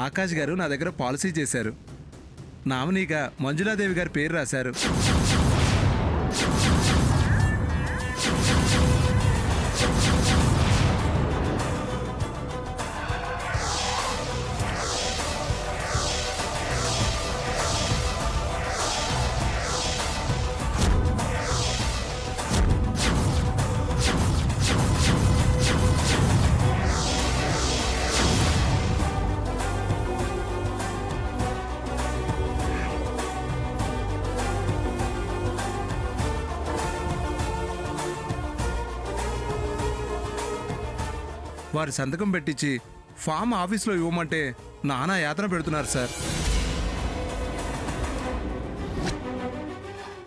ఆకాష్ గారు నా దగ్గర పాలసీ చేశారు. నామినీగా మంజులాదేవి గారి పేరు రాశారు. వారి సంతకం పెట్టించి ఫామ్ ఆఫీస్లో ఇవ్వమంటే నానా యాతన పెడుతున్నారు సార్.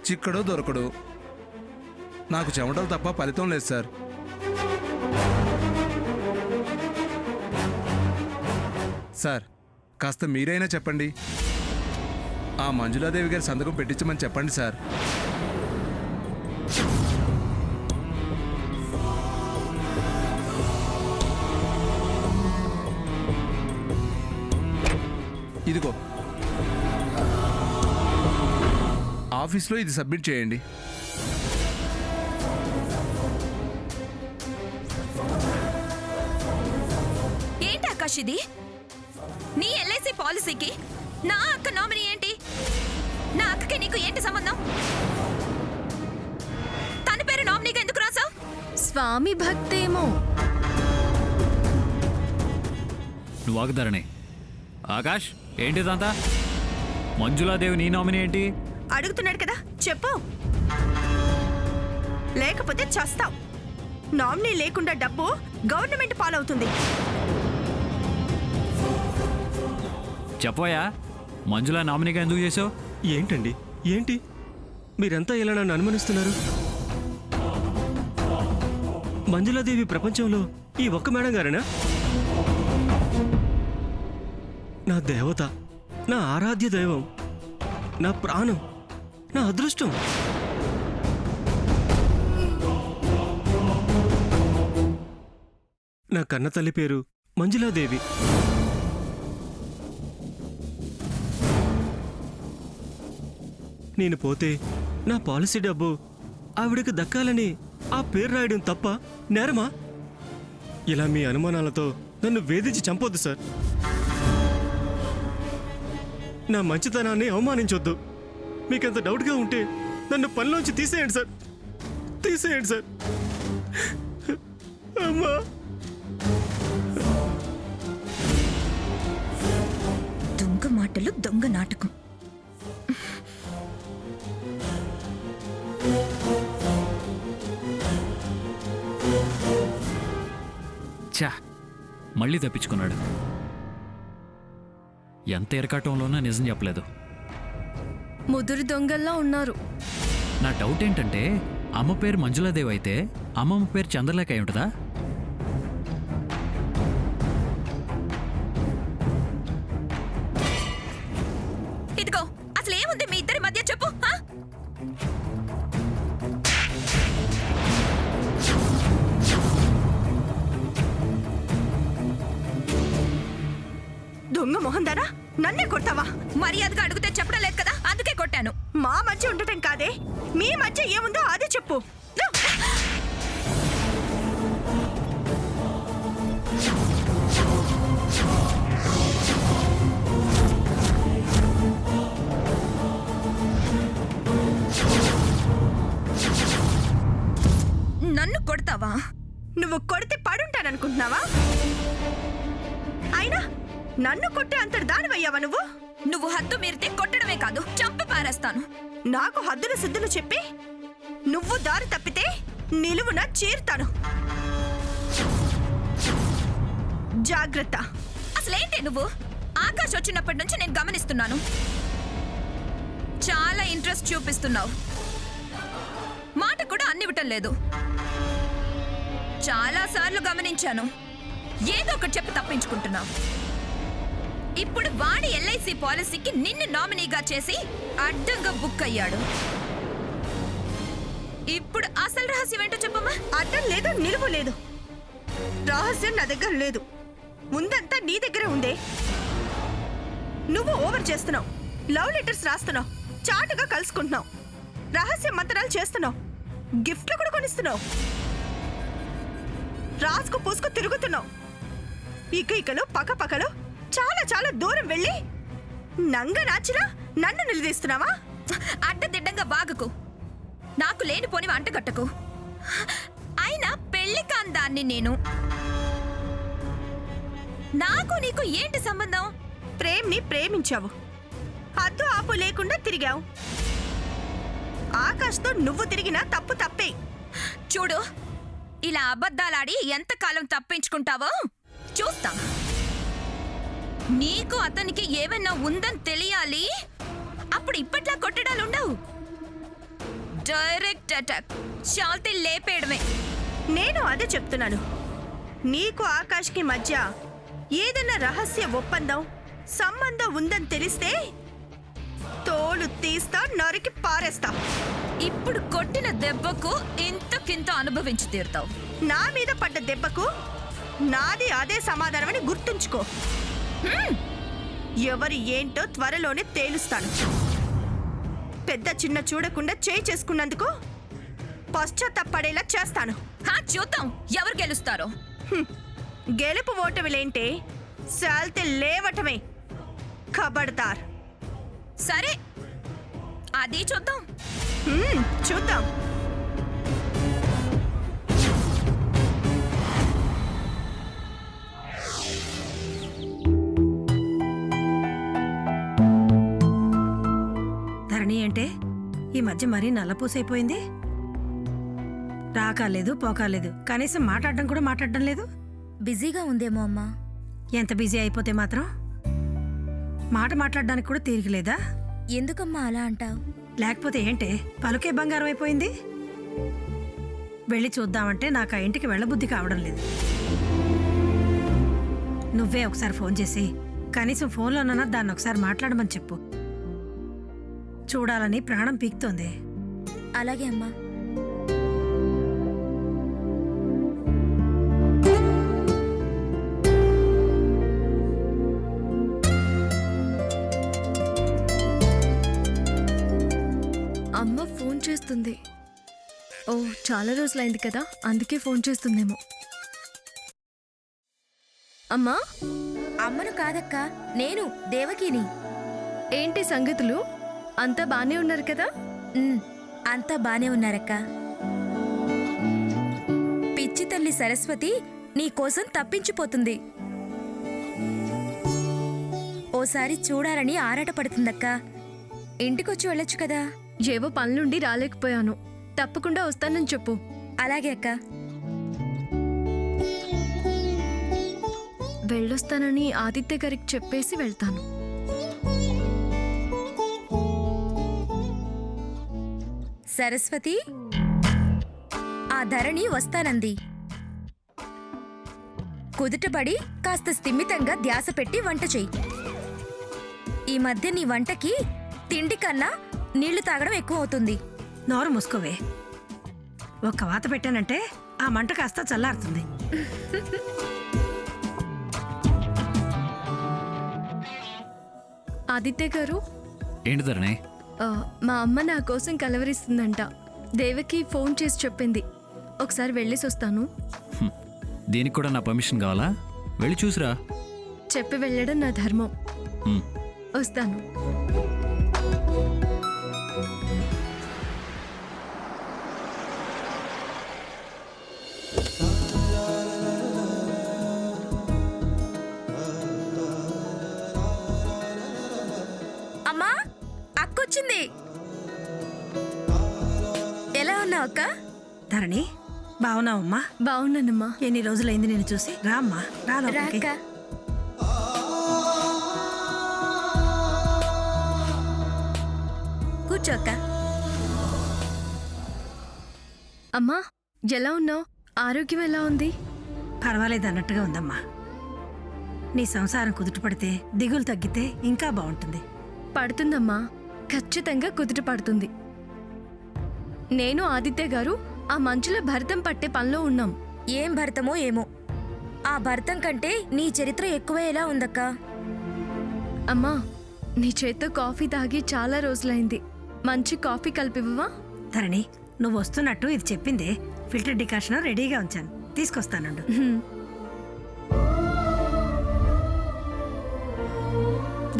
చిక్కడో దొరకడు. నాకు చెమటలు తప్ప ఫలితం లేదు సార్. సార్ కాస్త మీరైనా చెప్పండి. ఆ మంజులాదేవి గారి సంతకం పెట్టించమని చెప్పండి సార్. ఇదిగో ఆఫీస్లో ఇది సబ్మిట్ చేయండి. ఏంటి ఆకాష్ ఇది? నీ ఎల్ఐసి పాలసీకి నా అక్క నామినీ ఏంటి? నా అక్కకి నీకు ఏంటి సంబంధం? తన పేరు నామినీగా ఎందుకు రాసావు? స్వామి భక్తేమో. నువ్వు ఆగుతారని. ఆకాష్ ఏంటిదంతా? మంజులాదేవి నీ నామినీ ఏంటి? అడుగుతున్నాడు కదా, చెప్పు. లేకపోతే చస్తావు. నామినీ లేకుండా డబ్బు గవర్నమెంట్ పాలవుతుంది. చెప్పవయ్యా, మంజులా నామినీగా ఎందుకు చేసావు? ఏంటండి ఏంటి మీరంతా ఇలా నన్ను అనుమానిస్తున్నారు? మంజులాదేవి ప్రపంచంలో ఈ ఒక్క మేడం గారేనా? నా దేవత, నా ఆరాధ్య దైవం, నా ప్రాణం, నా అదృష్టం. నా కన్న తల్లి పేరు మంజులాదేవి. నేను పోతే నా పాలసీ డబ్బు ఆవిడకి దక్కాలని ఆ పేరు రాయడం తప్ప నేరమా? ఇలా మీ అనుమానాలతో నన్ను వేధించి చంపొద్దు సార్. నా మంచితనాన్ని అవమానించొద్దు. మీకంత డౌట్గా ఉంటే నన్ను పనిలోంచి తీసేయండి సార్, తీసేయండి సార్. అమ్మా, దొంగ మాటలు, దొంగ నాటకం. చా, మళ్ళీ తప్పించుకున్నాడు. ఎంత ఎరకాటంలోనూ నిజం చెప్పలేదు. ముదురు దొంగల్లా ఉన్నారు. నా డౌట్ ఏంటంటే, అమ్మ పేరు మంజులాదేవి అయితే అమ్మమ్మ పేరు చంద్రలేఖ అయి ఉంటుందా? ఇదిగో అసలు ఏముంది మీ ఇద్దరి మధ్య చెప్పు. దొంగ మొహందారా, నన్నే కొట్టావా? మర్యాదగా అడిగితే చెప్పడం లేదు కదా, అందుకే కొట్టాను. మా మధ్య ఉండటం కాదే, మీ మధ్య ఏముందో అదే చెప్పు. నన్ను కొడతావా? నువ్వు కొడితే పడుంటాననుకుంటున్నావా? అయినా నన్ను కొట్టే అంతటి దానివయ్యావా నువ్వు? నువ్వు హద్దు మీరితే కొట్టడమే కాదు, చంపి పారేస్తాను. నాకు హద్దులు సిద్ధులు చెప్పి నువ్వు దారి తప్పితే నిలువున చీరుతాను. జాగ్రత్త. అసలేంటి నువ్వు? ఆకాష్ వచ్చినప్పటి నుంచి నేను గమనిస్తున్నాను. చాలా ఇంట్రెస్ట్ చూపిస్తున్నావు. మాట కూడా అన్నివ్వటం లేదు. చాలా సార్లు గమనించాను. ఏదో ఒకటి చెప్పి తప్పించుకుంటున్నావు. ఇప్పుడు వాడి ఎల్ఐసి పాలసీకి నిన్ను నామినీగా చేసి అడ్డంగా బుక్ అయ్యాడు. ఇప్పుడు అసలు రహస్యం ఏంటో చెప్పమ్మా. అడ్డం లేదు, నిలువు లేదు. రహస్యం నా దగ్గర లేదు, ముందంతా నీ దగ్గర ఉందే. నువ్వు ఓవర్ చేస్తున్నావు. లవ్ లెటర్స్ రాస్తున్నావు, చాటుగా కలుసుకుంటున్నావు, రహస్య మంత్రాలు చేస్తున్నావు, గిఫ్ట్లు కూడా కొనిస్తున్నావు, రాసుకు పూసుకు తిరుగుతున్నావు. ఇకలు పక్కపక్కలు చాలా చాలా దూరం వెళ్ళి నంగ నాచినా నన్ను నిలదీస్తున్నావా? అడ్డదిడ్డంగా బాగకు, నాకు లేనిపోని వంట కట్టకు. అయినా పెళ్లి కాందాన్ని నేను. నాకు నీకు ఏంటి సంబంధం? ప్రేమ్ని ప్రేమించావు, హద్దు ఆపు లేకుండా తిరిగావు. ఆకాష్తో నువ్వు తిరిగినా తప్పు తప్పే. చూడు, ఇలా అబద్ధాలాడి ఎంతకాలం తప్పించుకుంటావో చూస్తా. నీకు అతనికి ఏమైనా ఉందని తెలియాలి. అప్పుడు ఇప్పట్లా కొట్టడాలుండవు. Direct attack, శాల్తీ లేపేయడమే. నేను అదే చెప్తున్నాను. నీకు ఆకాష్కి మధ్య ఏదైనా రహస్య ఒప్పందం సంబంధం ఉందని తెలిస్తే తోలు తీస్తా, నరికి పారేస్తా. ఇప్పుడు కొట్టిన దెబ్బకు ఇంతకింత అనుభవించి తీరుతావు. నా మీద పడ్డ దెబ్బకు నాది అదే సమాధానమని గుర్తుంచుకో. ఎవరి ఏంటో త్వరలోనే తేలుస్తాను. పెద్ద చిన్న చూడకుండా చేయి చేసుకున్నందుకు పశ్చాత్తాపడేలా చేస్తాను. చూద్దాం ఎవరు గెలుస్తారో. గెలుపు ఓటమిలేంటే శాల్తీ లేవటమే. ఖబర్దార్. సరే, అది చూద్దాం. చూద్దాం. ధరణి అంటే ఈ మధ్య మరీ నల్లపూసైపోయింది. రాకాలేదు, పోకాలేదు, కనీసం మాట్లాడడం కూడా మాట్లాడడం లేదు. బిజీగా ఉందేమో అమ్మా. ఎంత బిజీ అయిపోతే మాత్రం మాట మాట్లాడడానికి కూడా తీరికలేదా? ఎందుకమ్మా అలా అంటావు? లేకపోతే ఏంటే పలుకే బంగారం అయిపోయింది. వెళ్ళి చూద్దామంటే నాకు ఆ ఇంటికి వెళ్ళబుద్ధి కావడం లేదు. నువ్వే ఒకసారి ఫోన్ చేసి కనీసం ఫోన్లోనన్నా దాన్ని ఒకసారి మాట్లాడమని చెప్పు. చూడాలని ప్రాణం పీక్తోంది. అలాగే అమ్మా. అమ్మ ఫోన్ చేస్తుంది. ఓ, చాలా రోజులైంది కదా, అందుకే ఫోన్ చేస్తుందేమో. అమ్మా. అమ్మను కాదక్క, నేను దేవకిని. ఏంటి సంగతులు? అంతా బానే ఉన్నారు కదా? అంతా బానే ఉన్నారక్క. పిచ్చి తల్లి సరస్వతి నీకోసం తప్పించిపోతుంది. ఓసారి చూడాలని ఆరాటపడుతుందక్క. ఇంటికొచ్చి వెళ్ళొచ్చు కదా. ఏవో పనులుండి రాలేకపోయాను. తప్పకుండా వస్తానని చెప్పు. అలాగే అక్క. వెళ్ళొస్తానని ఆదిత్య గారికి చెప్పేసి వెళ్తాను. సరస్వతి, ఆ ధరణి వస్తానంది. కుదుటపడి కాస్త స్థిమితంగా ధ్యాస పెట్టి వంట చెయ్యి. ఈ మధ్య నీ వంటకి తిండి కన్నా నీళ్లు తాగడం ఎక్కువ అవుతుంది. నోరు మూసుకోవే. ఒక్క వాత పెట్టానంటే ఆ మంట కాస్త చల్లారుతుంది. ఆదిత్య గారు, ఏంటి ధరణి? మా అమ్మ నా కోసం కలవరిస్తుందంట. దేవకి ఫోన్ చేసి చెప్పింది. ఒకసారి వెళ్ళేసి వస్తాను. దీనికి కూడా నా పర్మిషన్ కావాలా? వెళ్ళి చూసిరా. చెప్పి వెళ్ళడం నా ధర్మం. వస్తాను. అమ్మా, అక్కొచ్చింది. ఎలా ఉన్నావు అక్క? ధరణి, బావున్నావమ్మా? బాగున్నానమ్మా. ఎన్ని రోజులైంది నేను చూసి. రామ్మా, రా లోపలికి. రాక్క. కూర్చో అక్క. అమ్మా, ఎలా ఉన్నావు? ఆరోగ్యం ఎలా ఉంది? పర్వాలేదు అన్నట్టుగా ఉందమ్మా. నీ సంసారం కుదుట పడితే, దిగులు తగ్గితే ఇంకా బాగుంటుంది. పడుతుందమ్మా, ఖచ్చితంగా కుదుట పడుతుంది. నేను ఆదిత్య గారు ఆ మంచుల భరతం పట్టే పనిలో ఉన్నాం. ఏం భరతమో ఏమో, ఆ భరతం కంటే నీ చరిత్ర ఎక్కువ ఎలా ఉందక్క? అమ్మా, నీ చేత్తో కాఫీ తాగి చాలా రోజులైంది. మంచి కాఫీ కలిపివ్వవా? ధరణి, నువ్వు వస్తున్నట్టు ఇది చెప్పిందే. ఫిల్టర్ డికాషన్ రెడీగా ఉంచాను, తీసుకొస్తానుండు.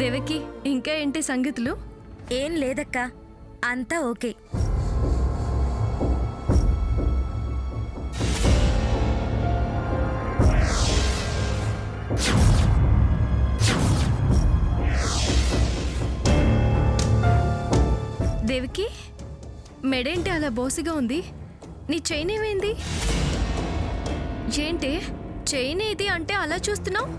దేవకి, ఇంకా ఏంటి సంగతులు? ఏం లేదక్కా, అంతా ఓకే. దేవకి, మెడేంటి అలా బోసిగా ఉంది? నీ చైన్ ఏమైంది? ఏంటి చైన్ ఏది అంటే అలా చూస్తున్నావు?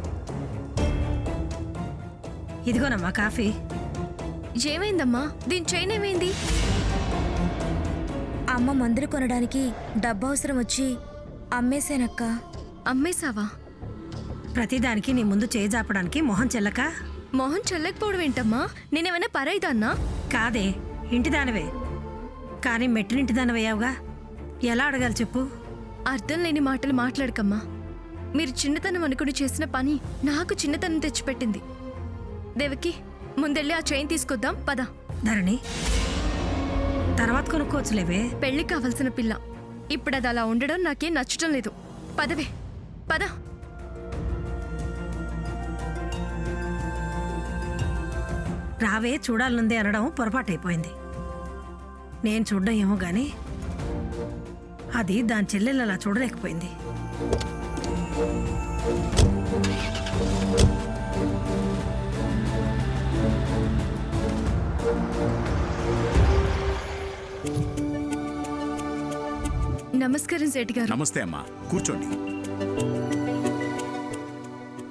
ఇదిగోనమ్మా కాఫీ. ఏమైందమ్మా? దీని చైన్ ఏమైంది? అమ్మ మందులు కొనడానికి డబ్బు అవసరం వచ్చి అమ్మేశానక్క. అమ్మేశావా? ప్రతిదానికి నీ ముందు చేయి జాపడానికి మొహం చెల్లక? మొహం చెల్లకపోవడం ఏంటమ్మా? నేనేమైనా పరైదాన్నా? కాదే, ఇంటిదానివే. కానీ మెట్టినింటిదానివయ్యావుగా, ఎలా అడగాలి చెప్పు? అర్థం లేని మాటలు మాట్లాడకమ్మా. మీరు చిన్నతనం అనుకుని చేసిన పని నాకు చిన్నతనం తెచ్చిపెట్టింది. దేవకి, ముందెళ్ళి ఆ చైన్ తీసుకొద్దాం పద. ధరణి, తర్వాత కొనుక్కోవచ్చులేవే. పెళ్లి కావలసిన పిల్ల ఇప్పుడు అది అలా ఉండడం నాకేం నచ్చటం లేదు. పదవే, పద. రావే చూడాలనుంది అనడం పొరపాటైపోయింది. నేను చూడడం ఏమో గాని అది దాని చెల్లెలు అలా చూడలేకపోయింది. నమస్కారం సేటి గారు. నమస్తే అమ్మా, కూర్చోండి.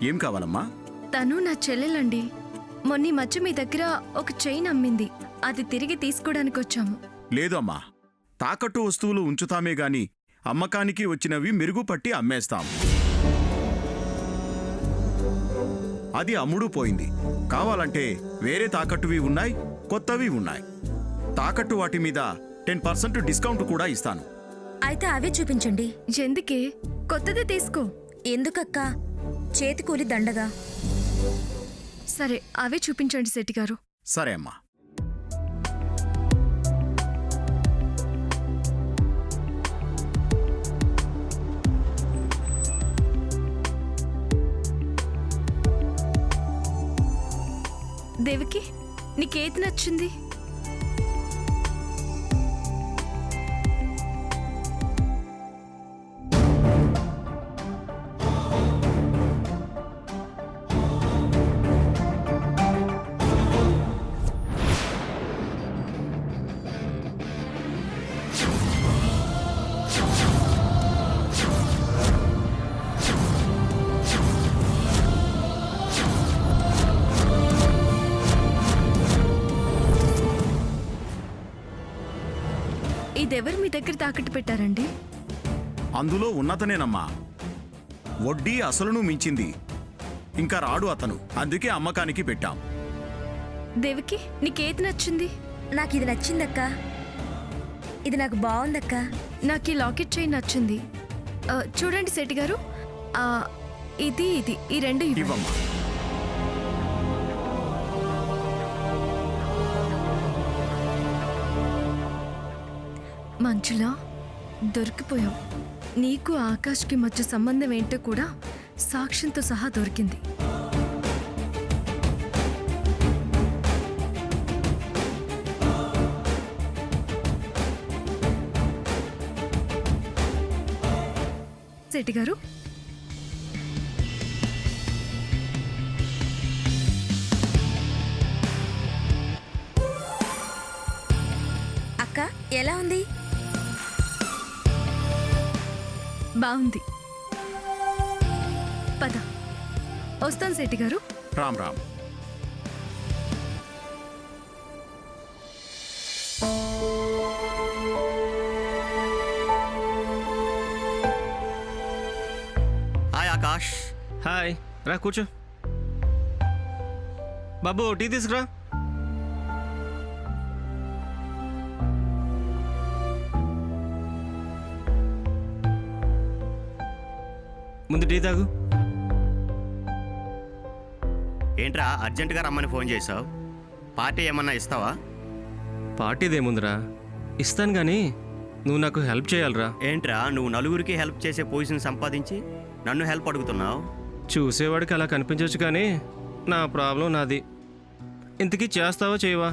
ఏం కావాలమ్మా? తను నా చెల్లెలండి. మొన్న ఈ మధ్య మీ దగ్గర ఒక చైన్ అమ్మింది, అది తిరిగి తీసుకోవడానికి వచ్చాము. లేదు అమ్మా, తాకట్టు వస్తువులు ఉంచుతామే గాని అమ్మకానికి వచ్చినవి మెరుగుపట్టి అమ్మేస్తాం. అది అమ్ముడు పోయింది. కావాలంటే వేరే తాకట్టువి ఉన్నాయి, కొత్తవి ఉన్నాయి. తాకట్టు వాటి మీద 10% డిస్కౌంట్ కూడా ఇస్తాను. అయితే అవే చూపించండి. ఎందుకే? కొత్తది తీసుకో. ఎందుకక్కా? చేతి కూలి దండగా. సరే, అవే చూపించండి శెట్టి గారు. సరే అమ్మా. దేవికి, నీకేది నచ్చింది? ఇదెవరు మీ దగ్గర తాకట్టు పెట్టారండి? అందులో ఉన్నతనేనమ్మా. వడ్డీ అసలును మించింది. ఇంకా రాడు అతను, అందుకే అమ్మకానికి పెట్టాం. దేవికి, నీకేది నచ్చింది? నాకు ఇది నచ్చిందక్కా. ఇది నాకు బాగుందక్కా. నాకు ఈ లాకెట్ చైన్ నచ్చింది. చూడండి శెట్టి గారు, ఇది ఇది ఈ రెండు ఇవ్వండి. ఇవ్వమ్మా. మంచులా, దొరికిపోయావు. నీకు ఆకాష్కి మధ్య సంబంధం ఏంటో కూడా సాక్ష్యంతో సహా దొరికింది. శెట్టి గారు, అక్క ఎలా ఉంది? బాగుంది. పద, వస్తాను శెట్టి గారు. రామ్ రామ్. హాయ్ ఆకాష్. హాయ్, రా కూర్చో. బాబు టీ తీసుకురా. ముందు టీ తాగు. ఏంట్రా అర్జెంటుగా రమ్మని ఫోన్ చేసావు? పార్టీ ఏమన్నా ఇస్తావా? పార్టీదేముందిరా, ఇస్తాను కానీ నువ్వు నాకు హెల్ప్ చేయాలిరా. ఏంట్రా నువ్వు నలుగురికి హెల్ప్ చేసే పొజిషన్ సంపాదించి నన్ను హెల్ప్ అడుగుతున్నావు? చూసేవాడికి అలా కనిపించవచ్చు కానీ నా ప్రాబ్లం నాది. ఇంతకీ చేస్తావా చేయవా?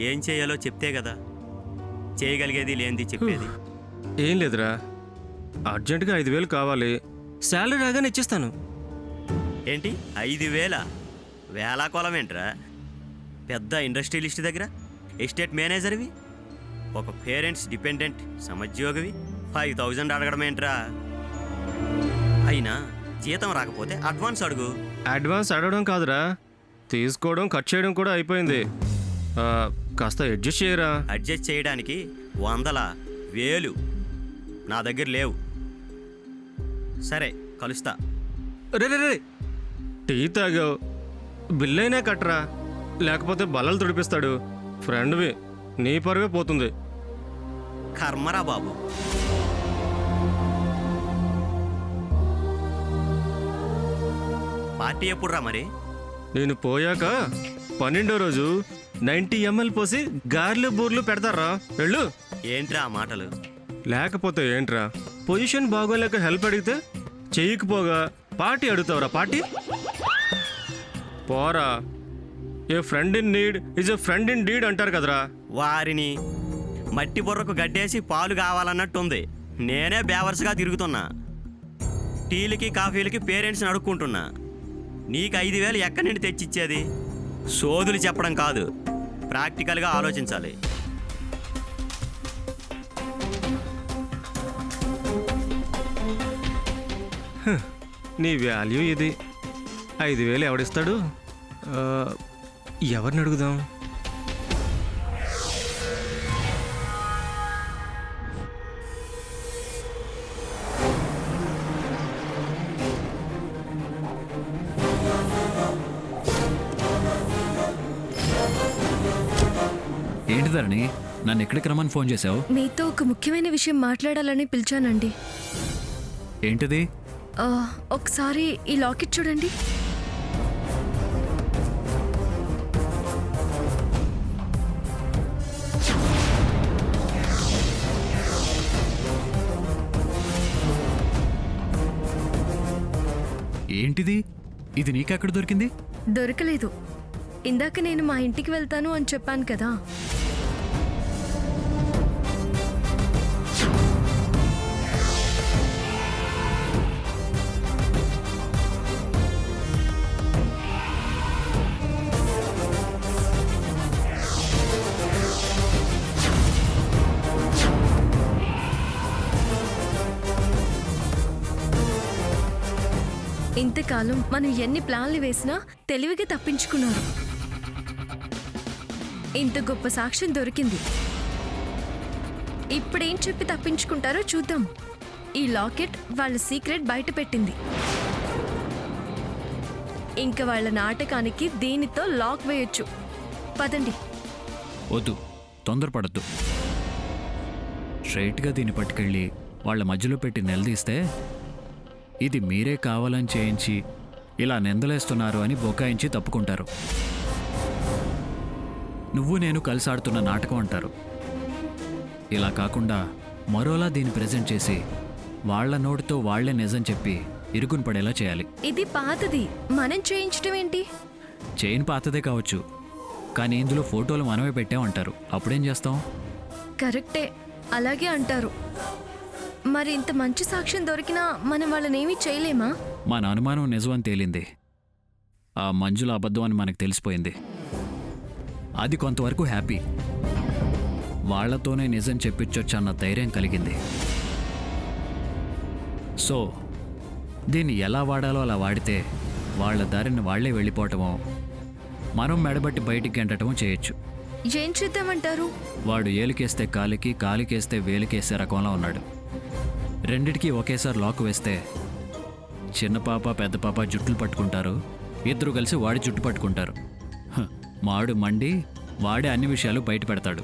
ఏం చేయాలో చెప్తే కదా చేయగలిగేది లేనిది చెప్పేది. ఏం లేదురా, అర్జెంటుగా 5,000 కావాలి. శాలరీ రాగానే ఇచ్చేస్తాను. ఏంటి 5,000? వేలా కొలం ఏంట్రా? పెద్ద ఇండస్ట్రియలిస్ట్ దగ్గర ఎస్టేట్ మేనేజర్వి, ఒక పేరెంట్స్ డిపెండెంట్ సమోద్యోగివి 5,000 అడగడం ఏంట్రా? అయినా జీతం రాకపోతే అడ్వాన్స్ అడుగు. అడ్వాన్స్ అడగడం కాదురా, తీసుకోవడం ఖర్చు చేయడం కూడా అయిపోయింది. కాస్త అడ్జస్ట్ చేయరా. అడ్జస్ట్ చేయడానికి 100, 1000 నా దగ్గర లేవు. సరే కలుస్తా. రే రే రే, టీ తాగావు, బిల్లైనా కట్టరా, లేకపోతే బల్లలు తుడిపిస్తాడు. ఫ్రెండ్వి, నీ పరువే పోతుంది. కర్మరా బాబు. పార్టీ ఎప్పుడురా మరి? నేను పోయాక 12వ రోజు 90 ml పోసి గార్లు బూర్లు పెడతారా, వెళ్ళు. ఏంట్రా ఆ మాటలు? లేకపోతే ఏంట్రా, పొజిషన్ బాగోలేక హెల్ప్ అడిగితే చెయ్యకపోగా పార్టీ అడుగుతావురా? పార్టీ పోరా. A friend in need is a friend in deed అంటారు కదరా. వారిని మట్టి బుర్రకు గడ్డేసి పాలు కావాలన్నట్టుంది. నేనే బేవర్స్గా తిరుగుతున్నా, టీలకి కాఫీలకి పేరెంట్స్ని అడుక్కుంటున్నా. నీకు 5,000 ఎక్కడి నుండి తెచ్చిచ్చేది? సోదులు చెప్పడం కాదు, ప్రాక్టికల్గా ఆలోచించాలి. నీ వాల్యూ ఇది. 5,000 ఎవడిస్తాడు? ఎవరిని అడుగుదాం? ఏంటి ధరణి, నన్ను ఎక్కడికి రమ్మని ఫోన్ చేశావు? మీతో ఒక ముఖ్యమైన విషయం మాట్లాడాలని పిలిచానండి. ఏంటిది? ఒకసారి ఈ లాకెట్ చూడండి. ఏంటిది? ఇది నీకెక్కడ దొరికింది? దొరకలేదు. ఇందాక నేను మా ఇంటికి వెళ్తాను అని చెప్పాను కదా. ఇంతకాలం మనం ఎన్ని ప్లాన్లు వేసినా తెలివిగా తప్పించుకున్నారు. ఇంత గొప్ప సాక్ష్యం దొరికింది. ఇప్పుడేం చెప్పి తప్పించుకుంటారో చూద్దాం. ఈ లాకెట్ వాళ్ళ సీక్రెట్ బయట పెట్టింది. ఇంక వాళ్ళ నాటకానికి దీనితో లాక్ వేయొచ్చు. పదండి. వద్దు, తొందరపడద్దు. స్ట్రైట్గా దీన్ని పట్టుకెళ్ళి వాళ్ళ మధ్యలో పెట్టి నిలదీస్తే ఇది మీరే కావాలని చేయించి ఇలా నిందలేస్తున్నారు అని బొకాయించి తప్పుకుంటారు. నువ్వు నేను కలిసి ఆడుతున్న నాటకం అంటారు. ఇలా కాకుండా మరోలా దీన్ని ప్రెజెంట్ చేసి వాళ్ల నోటితో వాళ్లే నిజం చెప్పి ఇరుకుని పడేలా చేయాలి. ఇది పాతది, మనం చేయించడం ఏంటి? చైన్ పాతదే కావచ్చు, కానీ ఇందులో ఫోటోలు మనమే పెట్టామంటారు. అప్పుడేం చేస్తాం? కరెక్టే, అలాగే అంటారు. మరి ఇంత మంచి సాక్ష్యం దొరికినా మనం వాళ్ళనేమీ చేయలేమా? మన అనుమానం నిజమని తేలింది. ఆ మంజుల అబద్ధం అని మనకు తెలిసిపోయింది. అది కొంతవరకు హ్యాపీ. వాళ్లతోనే నిజం చెప్పించొచ్చు అన్న ధైర్యం కలిగింది. సో దీన్ని ఎలా వాడాలో అలా వాడితే వాళ్ళ దారిని వాళ్లే వెళ్ళిపోవటమో మనం మెడబట్టి బయటికి గంటటమో చేయొచ్చు. ఏం చేద్దామంటారు? వాడు ఏలికేస్తే కాలికి, కాలికేస్తే వేలికేసే రకంలో ఉన్నాడు. రెండిటికి ఒకేసారి లాక్ వేస్తే చిన్న పాప పెద్ద పాప జుట్టులు పట్టుకుంటారు. ఇద్దరు కలిసి వాడి జుట్టు పట్టుకుంటారు. మాడు మండి వాడే అన్ని విషయాలు బయట పెడతాడు.